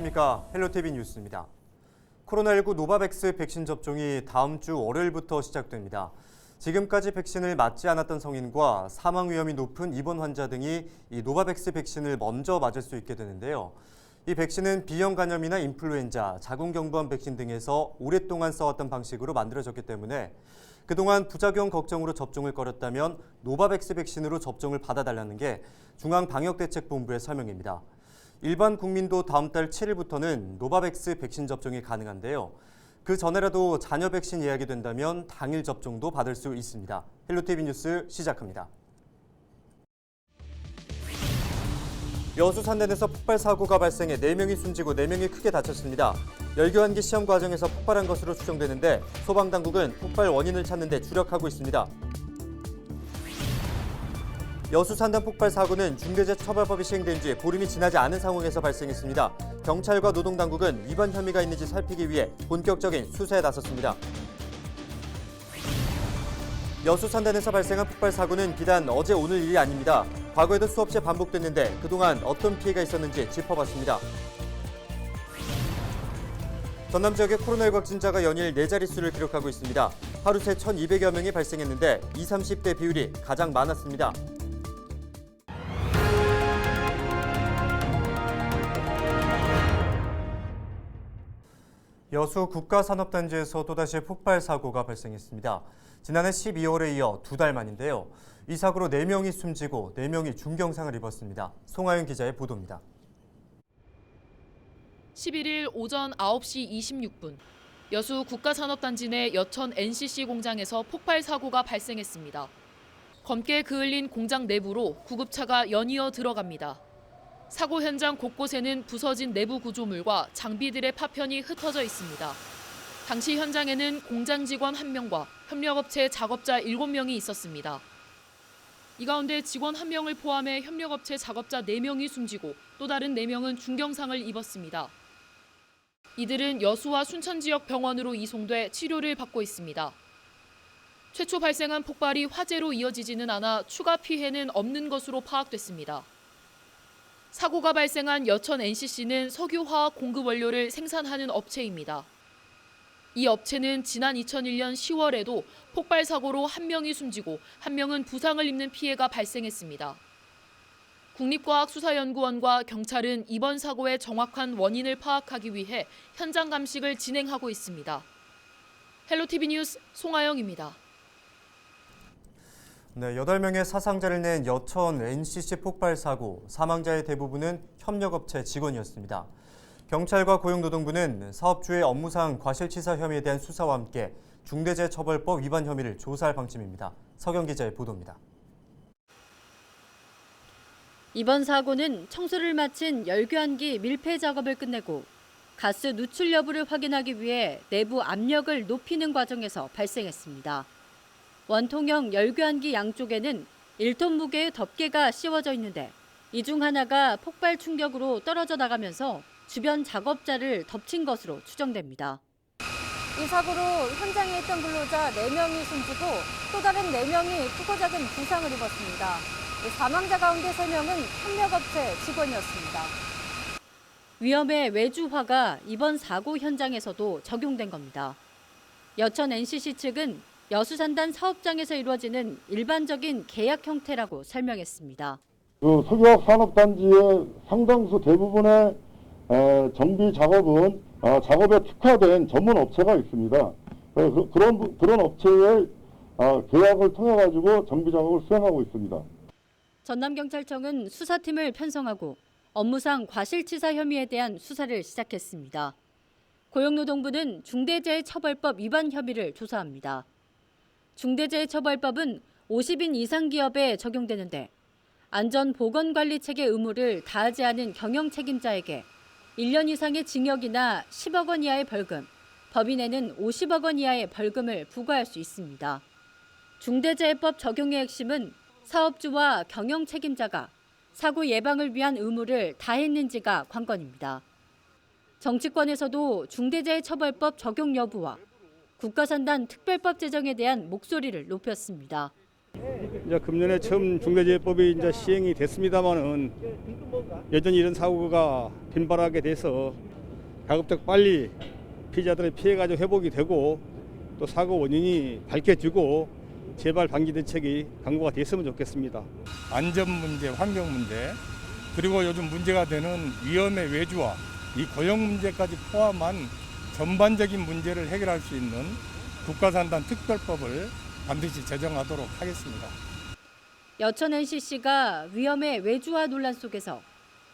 안녕하십니까. 헬로티비 뉴스입니다. 코로나19 노바백스 백신 접종이 다음 주 월요일부터 시작됩니다. 지금까지 백신을 맞지 않았던 성인과 사망 위험이 높은 입원 환자 등이 이 노바백스 백신을 먼저 맞을 수 있게 되는데요. 이 백신은 B형 간염이나 인플루엔자, 자궁경부암 백신 등에서 오랫동안 써왔던 방식으로 만들어졌기 때문에 그동안 부작용 걱정으로 접종을 꺼렸다면 노바백스 백신으로 접종을 받아달라는 게 중앙방역대책본부의 설명입니다. 일반 국민도 다음 달 7일부터는 노바백스 백신 접종이 가능한데요. 그 전에라도 자녀 백신 예약이 된다면 당일 접종도 받을 수 있습니다. 헬로티비 뉴스 시작합니다. 여수 산단에서 폭발 사고가 발생해 4명이 숨지고 4명이 크게 다쳤습니다. 열교환기 시험 과정에서 폭발한 것으로 추정되는데 소방당국은 폭발 원인을 찾는 데 주력하고 있습니다. 여수 산단 폭발 사고는 중대재해처벌법이 시행된 지 보름이 지나지 않은 상황에서 발생했습니다. 경찰과 노동당국은 위반 혐의가 있는지 살피기 위해 본격적인 수사에 나섰습니다. 여수 산단에서 발생한 폭발 사고는 비단 어제 오늘 일이 아닙니다. 과거에도 수없이 반복됐는데 그동안 어떤 피해가 있었는지 짚어봤습니다. 전남 지역의 코로나19 확진자가 연일 4자릿수를 기록하고 있습니다. 하루 새 1,200여 명이 발생했는데 20, 30대 비율이 가장 많았습니다. 여수 국가산업단지에서 또다시 폭발 사고가 발생했습니다. 지난해 12월에 이어 2달 만인데요. 이 사고로 4명이 숨지고 4명이 중경상을 입었습니다. 송하윤 기자의 보도입니다. 11일 오전 9시 26분, 여수 국가산업단지 내 여천 NCC 공장에서 폭발 사고가 발생했습니다. 검게 그을린 공장 내부로 구급차가 연이어 들어갑니다. 사고 현장 곳곳에는 부서진 내부 구조물과 장비들의 파편이 흩어져 있습니다. 당시 현장에는 공장 직원 1명과 협력업체 작업자 7명이 있었습니다. 이 가운데 직원 1명을 포함해 협력업체 작업자 4명이 숨지고 또 다른 4명은 중경상을 입었습니다. 이들은 여수와 순천 지역 병원으로 이송돼 치료를 받고 있습니다. 최초 발생한 폭발이 화재로 이어지지는 않아 추가 피해는 없는 것으로 파악됐습니다. 사고가 발생한 여천 NCC는 석유화학 공급 원료를 생산하는 업체입니다. 이 업체는 지난 2001년 10월에도 폭발 사고로 1명이 숨지고 1명은 부상을 입는 피해가 발생했습니다. 국립과학수사연구원과 경찰은 이번 사고의 정확한 원인을 파악하기 위해 현장 감식을 진행하고 있습니다. 헬로티비 뉴스 송하영입니다. 네, 8명의 사상자를 낸 여천 NCC 폭발 사고, 사망자의 대부분은 협력업체 직원이었습니다. 경찰과 고용노동부는 사업주의 업무상 과실치사 혐의에 대한 수사와 함께 중대재해처벌법 위반 혐의를 조사할 방침입니다. 서경 기자의 보도입니다. 이번 사고는 청소를 마친 열교환기 밀폐 작업을 끝내고 가스 누출 여부를 확인하기 위해 내부 압력을 높이는 과정에서 발생했습니다. 원통형 열교환기 양쪽에는 1톤 무게의 덮개가 씌워져 있는데 이 중 하나가 폭발 충격으로 떨어져 나가면서 주변 작업자를 덮친 것으로 추정됩니다. 이 사고로 현장에 있던 근로자 4명이 숨지고 또 다른 4명이 크고 작은 부상을 입었습니다. 사망자 가운데 3명은 협력업체 직원이었습니다. 위험의 외주화가 이번 사고 현장에서도 적용된 겁니다. 여천 NCC 측은 여수산단 사업장에서 이루어지는 일반적인 계약 형태라고 설명했습니다. 석유화학 산업단지의 상당수 대부분의 정비 작업은 작업에 특화된 전문 업체가 있습니다. 그런 업체의 계약을 통해 가지고 정비 작업을 수행하고 있습니다. 전남경찰청은 수사팀을 편성하고 업무상 과실치사 혐의에 대한 수사를 시작했습니다. 고용노동부는 중대재해처벌법 위반 혐의를 조사합니다. 중대재해처벌법은 50인 이상 기업에 적용되는데 안전보건관리체계 의무를 다하지 않은 경영책임자에게 1년 이상의 징역이나 10억 원 이하의 벌금, 법인에는 50억 원 이하의 벌금을 부과할 수 있습니다. 중대재해법 적용의 핵심은 사업주와 경영책임자가 사고 예방을 위한 의무를 다했는지가 관건입니다. 정치권에서도 중대재해처벌법 적용 여부와 국가산단 특별법 제정에 대한 목소리를 높였습니다. 이제 금년에 처음 중대재해법이 이제 시행이 됐습니다만은 여전히 이런 사고가 빈발하게 돼서 가급적 빨리 피해자들의 피해가 좀 회복이 되고 또 사고 원인이 밝혀지고 재발 방지 대책이 강구가 됐으면 좋겠습니다. 안전 문제, 환경 문제, 그리고 요즘 문제가 되는 위험의 외주화, 이 고용 문제까지 포함한 전반적인 문제를 해결할 수 있는 국가산단 특별법을 반드시 제정하도록 하겠습니다. 여천 NCC가 위험의 외주화 논란 속에서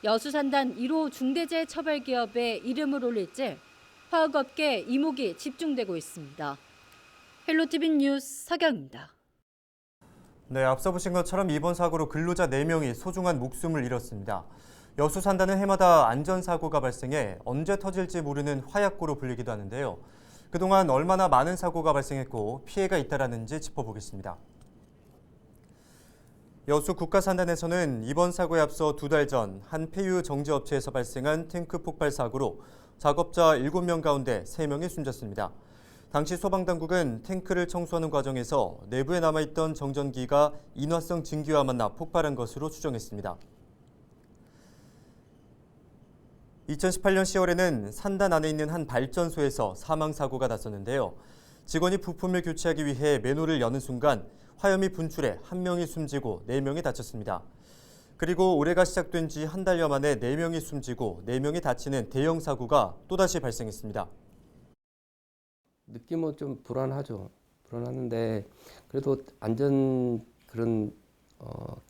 여수산단 1호 중대재해처벌기업에 이름을 올릴지 화학업계 이목이 집중되고 있습니다. 헬로티비 뉴스 서경입니다. 네, 앞서 보신 것처럼 이번 사고로 근로자 4명이 소중한 목숨을 잃었습니다. 여수산단은 해마다 안전사고가 발생해 언제 터질지 모르는 화약고로 불리기도 하는데요. 그동안 얼마나 많은 사고가 발생했고 피해가 잇따랐는지 짚어보겠습니다. 여수 국가산단에서는 이번 사고에 앞서 2달 전 한 폐유 정제업체에서 발생한 탱크 폭발 사고로 작업자 7명 가운데 3명이 숨졌습니다. 당시 소방당국은 탱크를 청소하는 과정에서 내부에 남아있던 정전기가 인화성 증기와 만나 폭발한 것으로 추정했습니다. 2018년 10월에는 산단 안에 있는 한 발전소에서 사망사고가 났었는데요. 직원이 부품을 교체하기 위해 맨홀을 여는 순간 화염이 분출해 1명이 숨지고 4명이 다쳤습니다. 그리고 올해가 시작된 지 한 달여 만에 4명이 숨지고 4명이 다치는 대형 사고가 또다시 발생했습니다. 느낌은 좀 불안하죠. 불안하는데 그래도 안전 그런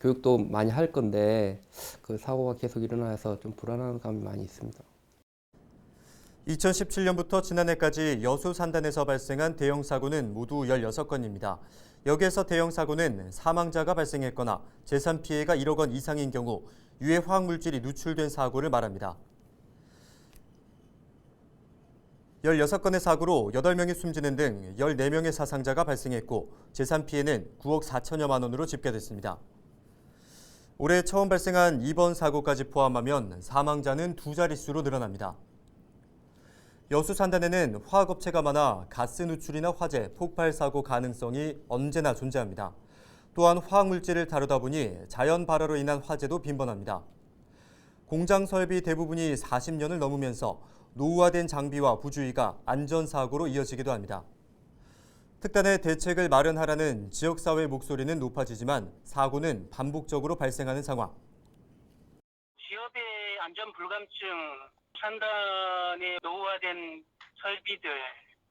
교육도 많이 할 건데 그 사고가 계속 일어나서 좀 불안한 감이 많이 있습니다. 2017년부터 지난해까지 여수 산단에서 발생한 대형 사고는 모두 16건입니다. 여기에서 대형 사고는 사망자가 발생했거나 재산 피해가 1억 원 이상인 경우 유해 화학 물질이 누출된 사고를 말합니다. 16건의 사고로 8명이 숨지는 등 14명의 사상자가 발생했고 재산 피해는 9억 4천여만 원으로 집계됐습니다. 올해 처음 발생한 이번 사고까지 포함하면 사망자는 2자릿수로 늘어납니다. 여수 산단에는 화학업체가 많아 가스 누출이나 화재, 폭발 사고 가능성이 언제나 존재합니다. 또한 화학물질을 다루다 보니 자연 발화로 인한 화재도 빈번합니다. 공장 설비 대부분이 40년을 넘으면서 노후화된 장비와 부주의가 안전사고로 이어지기도 합니다. 특단의 대책을 마련하라는 지역사회 목소리는 높아지지만 사고는 반복적으로 발생하는 상황. 기업의 안전 불감증, 산단의 노후화된 설비들,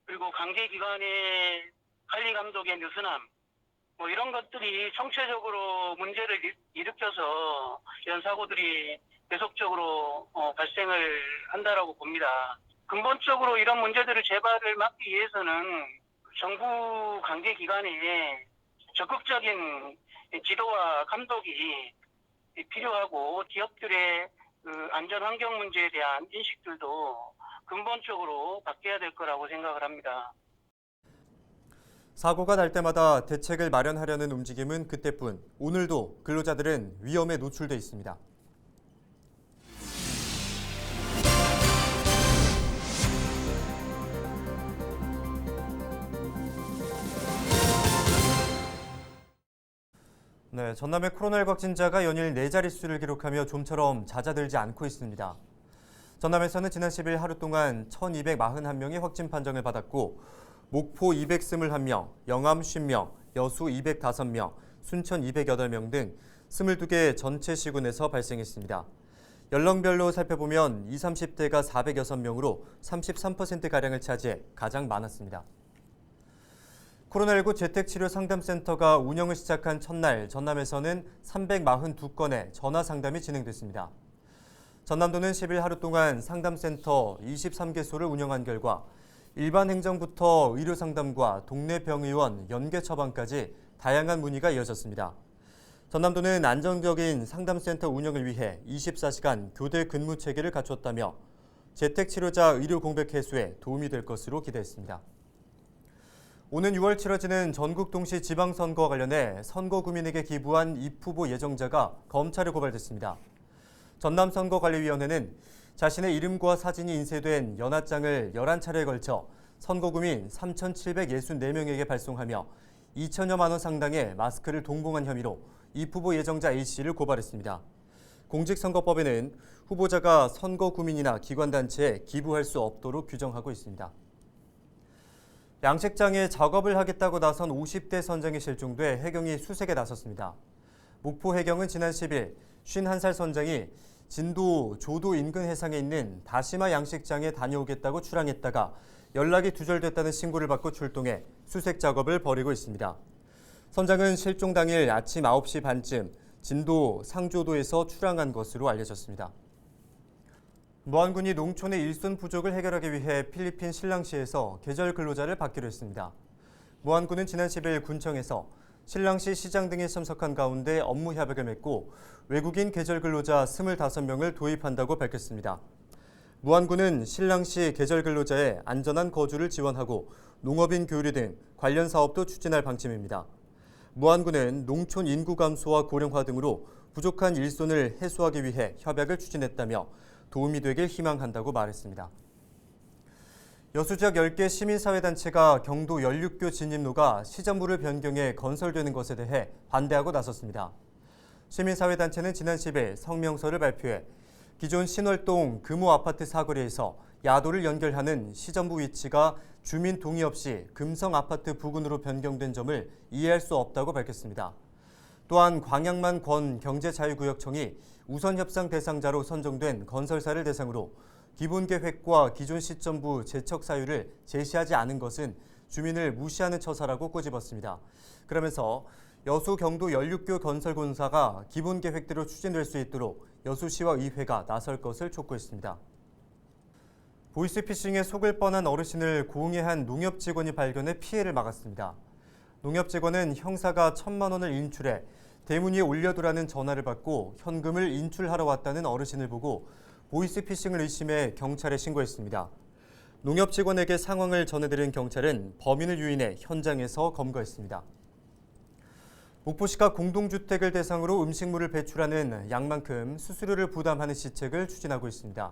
그리고 관계기관의 관리 감독의 느슨함, 이런 것들이 총체적으로 문제를 일으켜서 이런 사고들이 계속적으로 발생을 한다라고 봅니다. 근본적으로 이런 문제들을 재발을 막기 위해서는 정부 관계기관의 적극적인 지도와 감독이 필요하고 기업들의 안전 환경 문제에 대한 인식들도 근본적으로 바뀌어야 될 거라고 생각을 합니다. 사고가 날 때마다 대책을 마련하려는 움직임은 그때뿐 오늘도 근로자들은 위험에 노출돼 있습니다. 네, 전남의 코로나19 확진자가 연일 4자릿수를 기록하며 좀처럼 잦아들지 않고 있습니다. 전남에서는 지난 10일 하루 동안 1,241명이 확진 판정을 받았고 목포 221명, 영암 50명, 여수 205명, 순천 208명 등 22개 전체 시군에서 발생했습니다. 연령별로 살펴보면 20, 30대가 406명으로 33%가량을 차지해 가장 많았습니다. 코로나19 재택치료상담센터가 운영을 시작한 첫날 전남에서는 342건의 전화 상담이 진행됐습니다. 전남도는 10일 하루 동안 상담센터 23개소를 운영한 결과 일반 행정부터 의료상담과 동네 병의원, 연계 처방까지 다양한 문의가 이어졌습니다. 전남도는 안정적인 상담센터 운영을 위해 24시간 교대 근무 체계를 갖췄다며 재택치료자 의료 공백 해소에 도움이 될 것으로 기대했습니다. 오는 6월 치러지는 전국 동시 지방선거와 관련해 선거구민에게 기부한 입후보 예정자가 검찰에 고발됐습니다. 전남선거관리위원회는 자신의 이름과 사진이 인쇄된 연하장을 11차례에 걸쳐 선거구민 3,764명에게 발송하며 2천여만 원 상당의 마스크를 동봉한 혐의로 입후보 예정자 A씨를 고발했습니다. 공직선거법에는 후보자가 선거구민이나 기관단체에 기부할 수 없도록 규정하고 있습니다. 양식장에 작업을 하겠다고 나선 50대 선장이 실종돼 해경이 수색에 나섰습니다. 목포 해경은 지난 10일 51살 선장이 진도 조도 인근 해상에 있는 다시마 양식장에 다녀오겠다고 출항했다가 연락이 두절됐다는 신고를 받고 출동해 수색 작업을 벌이고 있습니다. 선장은 실종 당일 아침 9시 반쯤 진도 상조도에서 출항한 것으로 알려졌습니다. 무안군이 농촌의 일손 부족을 해결하기 위해 필리핀 실랑시에서 계절 근로자를 받기로 했습니다. 무안군은 지난 10일 군청에서 실랑시 시장 등에 참석한 가운데 업무 협약을 맺고 외국인 계절 근로자 25명을 도입한다고 밝혔습니다. 무안군은 실랑시 계절 근로자의 안전한 거주를 지원하고 농업인 교류 등 관련 사업도 추진할 방침입니다. 무안군은 농촌 인구 감소와 고령화 등으로 부족한 일손을 해소하기 위해 협약을 추진했다며 도움이 되길 희망한다고 말했습니다. 여수 지역 10개 시민사회단체가 경도 연륙교 진입로가 시정부를 변경해 건설되는 것에 대해 반대하고 나섰습니다. 시민사회단체는 지난 10일 성명서를 발표해 기존 신월동 금호 아파트 사거리에서 야도를 연결하는 시정부 위치가 주민 동의 없이 금성 아파트 부근으로 변경된 점을 이해할 수 없다고 밝혔습니다. 또한 광양만 권 경제자유구역청이 우선 협상 대상자로 선정된 건설사를 대상으로 기본 계획과 기존 시점부 제척 사유를 제시하지 않은 것은 주민을 무시하는 처사라고 꼬집었습니다. 그러면서 여수 경도 연륙교 건설공사가 기본 계획대로 추진될 수 있도록 여수시와 의회가 나설 것을 촉구했습니다. 보이스피싱에 속을 뻔한 어르신을 고흥의 농협 직원이 발견해 피해를 막았습니다. 농협 직원은 형사가 1,000만 원을 인출해 대문 위에 올려두라는 전화를 받고 현금을 인출하러 왔다는 어르신을 보고 보이스피싱을 의심해 경찰에 신고했습니다. 농협 직원에게 상황을 전해드린 경찰은 범인을 유인해 현장에서 검거했습니다. 목포시가 공동주택을 대상으로 음식물을 배출하는 양만큼 수수료를 부담하는 시책을 추진하고 있습니다.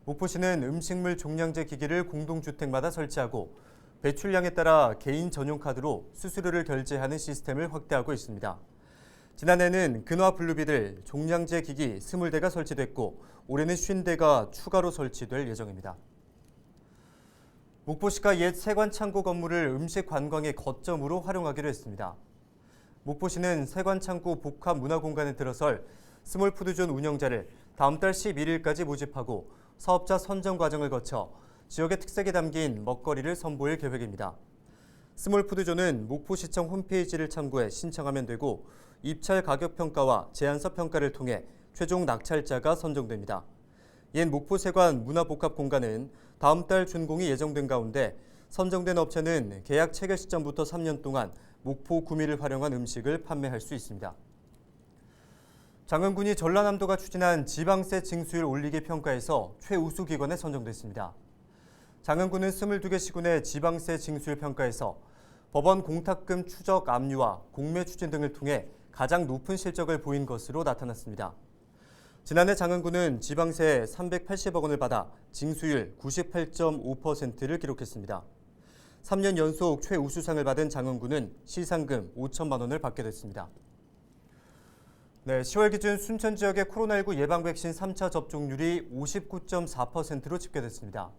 목포시는 음식물 종량제 기기를 공동주택마다 설치하고 배출량에 따라 개인 전용 카드로 수수료를 결제하는 시스템을 확대하고 있습니다. 지난해는 근화 분류비들 종량제 기기 20대가 설치됐고 올해는 50대가 추가로 설치될 예정입니다. 목포시가 옛 세관창고 건물을 음식 관광의 거점으로 활용하기로 했습니다. 목포시는 세관창고 복합 문화공간에 들어설 스몰푸드존 운영자를 다음 달 11일까지 모집하고 사업자 선정 과정을 거쳐 지역의 특색이 담긴 먹거리를 선보일 계획입니다. 스몰푸드존은 목포시청 홈페이지를 참고해 신청하면 되고 입찰 가격 평가와 제안서 평가를 통해 최종 낙찰자가 선정됩니다. 옛 목포세관 문화복합공간은 다음 달 준공이 예정된 가운데 선정된 업체는 계약 체결 시점부터 3년 동안 목포 구미를 활용한 음식을 판매할 수 있습니다. 장흥군이 전라남도가 추진한 지방세 징수율 올리기 평가에서 최우수 기관에 선정됐습니다. 장흥군은 22개 시군의 지방세 징수율 평가에서 법원 공탁금 추적 압류와 공매 추진 등을 통해 가장 높은 실적을 보인 것으로 나타났습니다. 지난해 장흥군은 지방세 380억 원을 받아 징수율 98.5%를 기록했습니다. 3년 연속 최우수상을 받은 장흥군은 시상금 5천만 원을 받게 됐습니다. 10월 기준 순천 지역의 코로나19 예방 백신 3차 접종률이 59.4%로 집계됐습니다.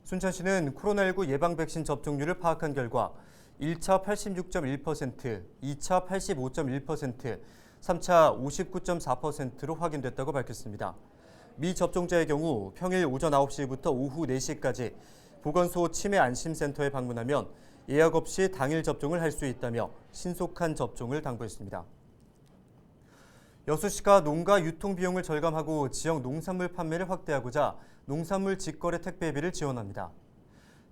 순천시는 코로나19 예방 백신 접종률을 파악한 결과 1차 86.1%, 2차 85.1%, 3차 59.4%로 확인됐다고 밝혔습니다. 미접종자의 경우 평일 오전 9시부터 오후 4시까지 보건소 치매안심센터에 방문하면 예약 없이 당일 접종을 할 수 있다며 신속한 접종을 당부했습니다. 여수시가 농가 유통 비용을 절감하고 지역 농산물 판매를 확대하고자 농산물 직거래 택배비를 지원합니다.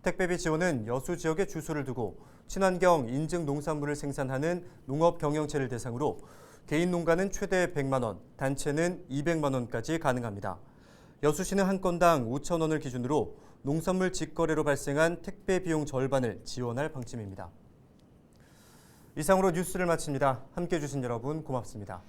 택배비 지원은 여수 지역에 주소를 두고 친환경 인증 농산물을 생산하는 농업 경영체를 대상으로 개인 농가는 최대 100만 원, 단체는 200만 원까지 가능합니다. 여수시는 한 건당 5천 원을 기준으로 농산물 직거래로 발생한 택배 비용 절반을 지원할 방침입니다. 이상으로 뉴스를 마칩니다. 함께해 주신 여러분 고맙습니다.